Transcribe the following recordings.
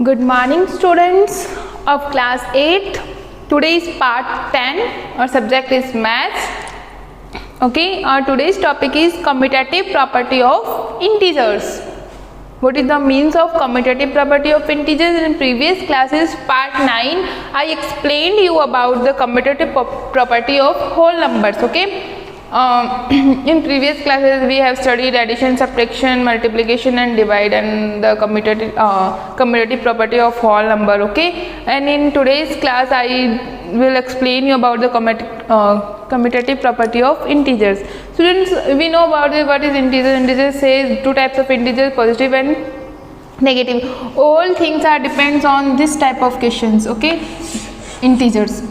Good morning students of class 8th. Today is part 10. Our subject is maths. Okay, our today's topic is commutative property of integers. What is the means of commutative property of integers? In previous classes part 9 I explained you about the commutative property of whole numbers. Okay, in previous classes we have studied addition, subtraction, multiplication and divide and the commutative property of whole number. Okay, and in today's class I will explain you about the commutative property of integers. Students, we know about what is integer. Integer says two types of integers, positive and negative. All things are depends on this type of questions. Okay, integers.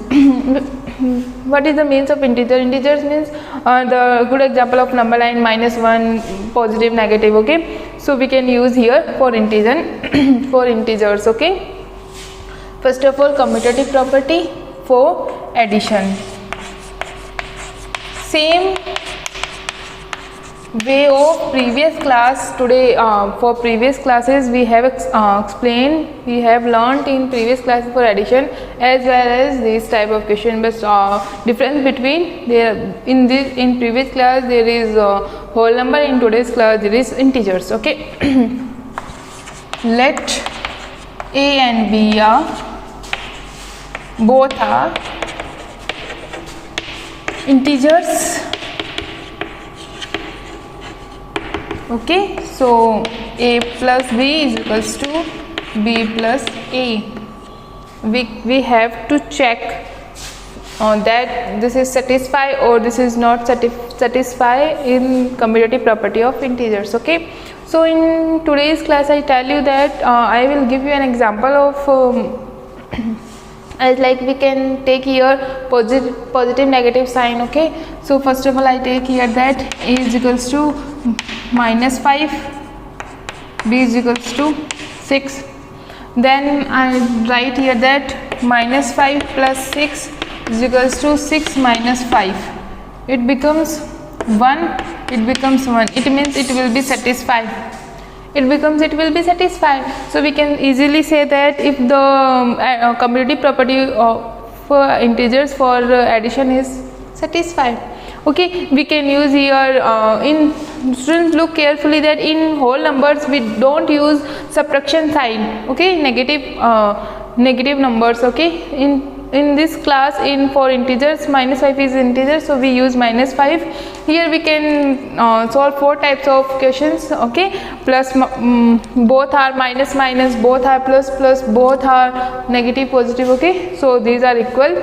What is the means of integer? Integers means the good example of number line -1, positive, negative. Okay, so we can use here for integer for integers. Okay, first of all, commutative property for addition. Same way of previous class today. For previous classes we have explained, we have learnt in previous classes for addition as well as this type of question. But difference between there in previous class there is whole number, in today's class there is integers. Okay, let a and b are both are integers. Okay, so a plus b is equals to b plus a. We have to check that this is satisfy or this is not satisfy in commutative property of integers. Okay, so in today's class I tell you that I will give you an example of as like we can take here positive negative sign. Okay, so first of all I take here that a is equals to -5, b is equals to 6. Then I write here that -5 plus 6 is equals to 6 minus 5. It becomes 1. It becomes 1. It means it will be satisfied. It will be satisfied. So we can easily say that if the commutative property for integers for addition is satisfied. Okay, we can use here in students, look carefully that in whole numbers we don't use subtraction sign. Okay, negative numbers. Okay, in this class for integers -5 is integer, so we use -5. Here we can solve 4 types of questions. Okay, plus both are minus minus, both are plus plus, both are negative positive. Okay, so these are equal,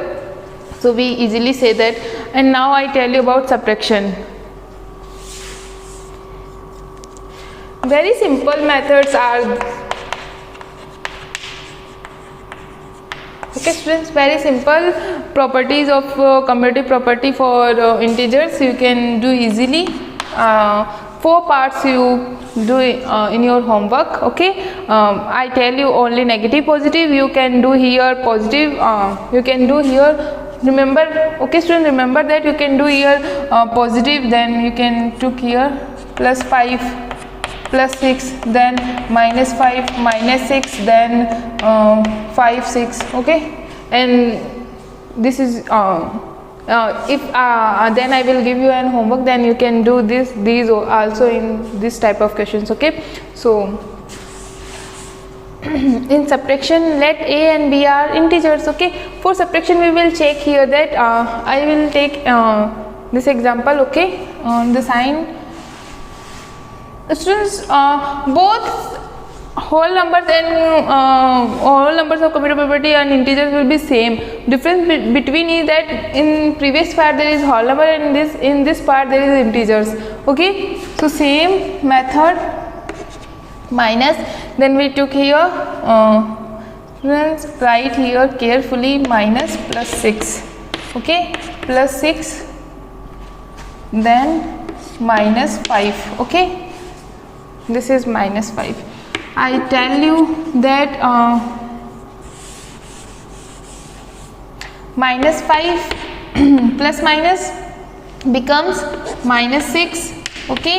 so we easily say that. And now I tell you about subtraction. Very simple methods are. Okay students, very simple properties of commutative property for integers you can do easily. 4 parts you do in your homework. Okay, I tell you only negative positive, you can do here positive, you can do here, remember. Okay students, remember that you can do here positive, then you can took here +5 plus 6, then -5 minus 6, then 5 6. Okay, and this is if then I will give you an homework, then you can do these also in this type of questions. Okay, so in subtraction let a and b are integers. Okay, for subtraction we will check here that I will take this example. Okay, the sign. Students, both whole numbers and whole numbers of commutative property and integers will be same. Difference between is that in previous part there is whole number and in this part there is integers. Okay, so same method, minus, then we took here students, write here carefully minus plus 6. Okay, plus 6, then -5. Okay, this is -5. I tell you that -5 plus minus becomes -6. Okay,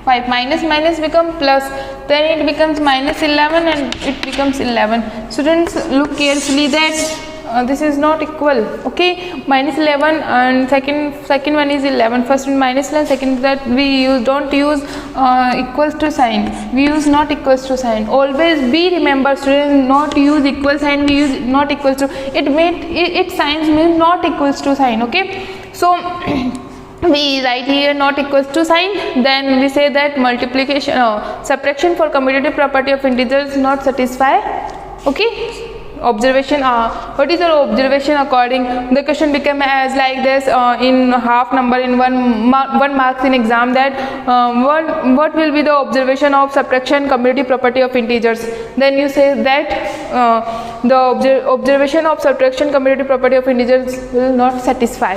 5. Minus minus become plus, then it becomes minus 11 and it becomes 11. Students, look carefully that this is not equal. Okay, minus 11 and second one is 11. First one minus 11, second that we don't use equals to sign, we use not equals to sign. Always be remember students, not use equal sign, we use not equals to. It signs means not equals to sign. Okay, so we write here not equals to sign, then we say that multiplication subtraction for commutative property of integers not satisfy. Okay, observation, what is your observation according, the question became as like this in half number in one marks in exam, that what will be the observation of subtraction commutative property of integers, then you say that the observation of subtraction commutative property of integers will not satisfy.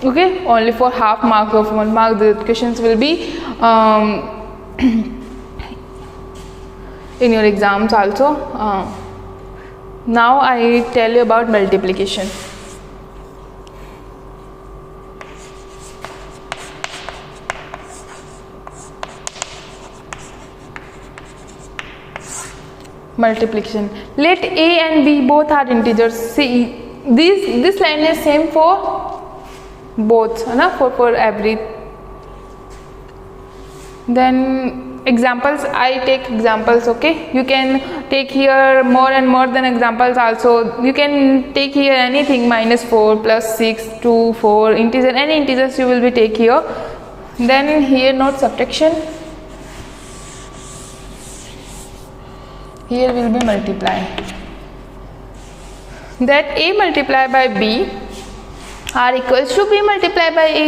Okay, only for half mark of 1 mark the questions will be in your exams also. Now I tell you about multiplication. Multiplication. Let a and b both are integers. See, this line is same for both, na, for every. Then examples, I take examples. Okay, you can take here more and more than examples also. You can take here anything, minus 4 plus 6 2 4 integer, any integers you will be take here. Then here note subtraction, here will be multiply, that a multiplied by b are equals to b multiplied by a.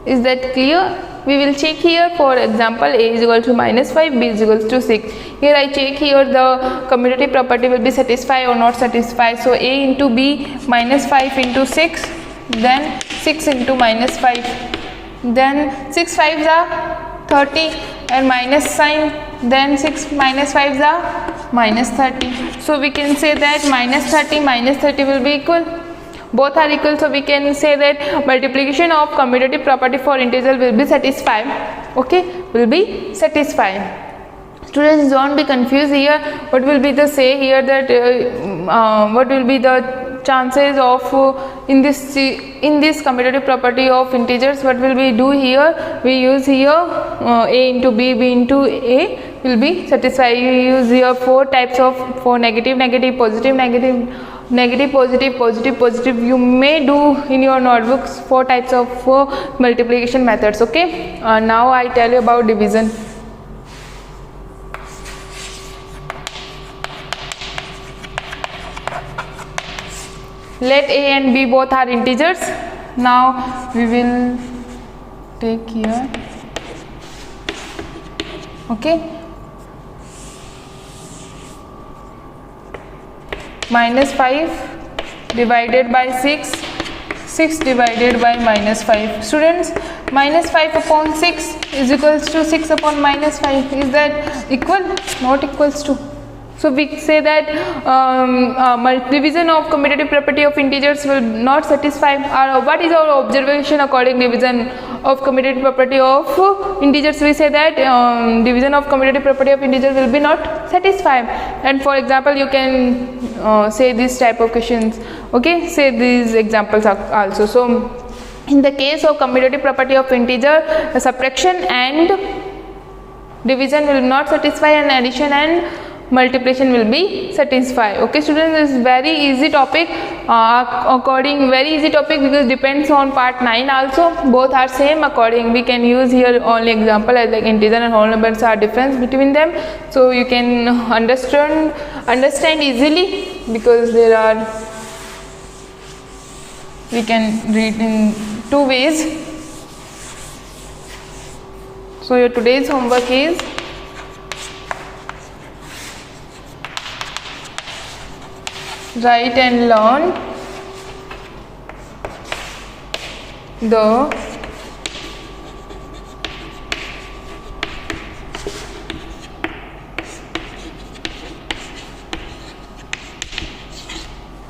Is that clear? We will check here, for example, a is equal to minus 5, b is equal to 6. Here I check here the commutative property will be satisfied or not satisfied. So a into b, minus 5 into 6, then 6 into minus 5, then 6 5s are 30 and minus sign, then 6 minus 5s are minus 30. So we can say that minus 30 will be equal. Both are equal, so we can say that multiplication of commutative property for integer will be satisfied. Okay, will be satisfied. Students, don't be confused here. What will be the say here that what will be the chances of in this commutative property of integers? What will we do here? We use here a into b, b into a will be satisfied. You use here four types of, for negative, negative, positive, negative, negative, positive, positive, positive. You may do in your notebooks 4 types of multiplication methods. Okay, now I tell you about division. Let a and b both are integers. Now we will take here. Okay, minus 5 divided by 6, 6 divided by minus 5. Students, minus 5 upon 6 is equals to 6 upon minus 5. Is that equal? Not equals to. So we say that division of commutative property of integers will not satisfy. What is our observation according division of commutative property of integers? We say that division of commutative property of integer will be not satisfied. And for example, you can say this type of questions. Okay, say these examples also. So in the case of commutative property of integer, subtraction and division will not satisfy, and addition and multiplication will be satisfied. Okay students, this is very easy topic, according very easy topic, because depends on part 9 also. Both are same. According we can use here only example as like integer and whole numbers are difference between them, so you can understand easily, because there are, we can read in 2 ways. So your today's homework is write and learn the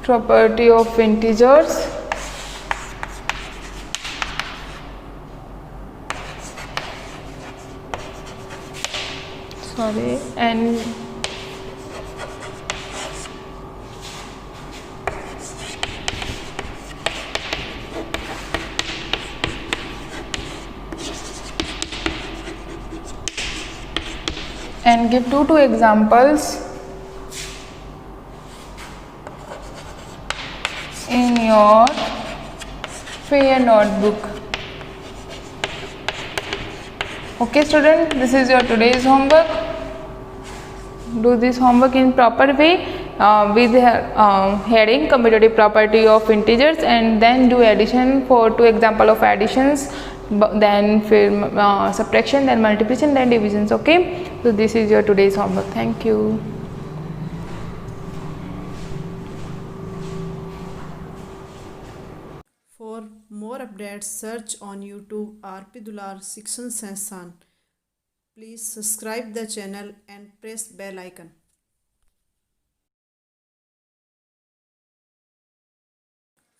property of integers sorry, and give two examples in your fair notebook. Okay student, this is your today's homework. Do this homework in proper way with heading commutative property of integers, and then do addition for two example of additions, then subtraction, then multiplication, then divisions. Okay, so this is your today's homework. Thank you. For more updates, search on YouTube RP Dular Section Session. Please subscribe the channel and press bell icon.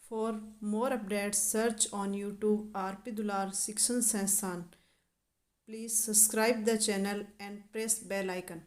For more updates, search on YouTube RP Dular Section Session. Please subscribe the channel and press bell icon.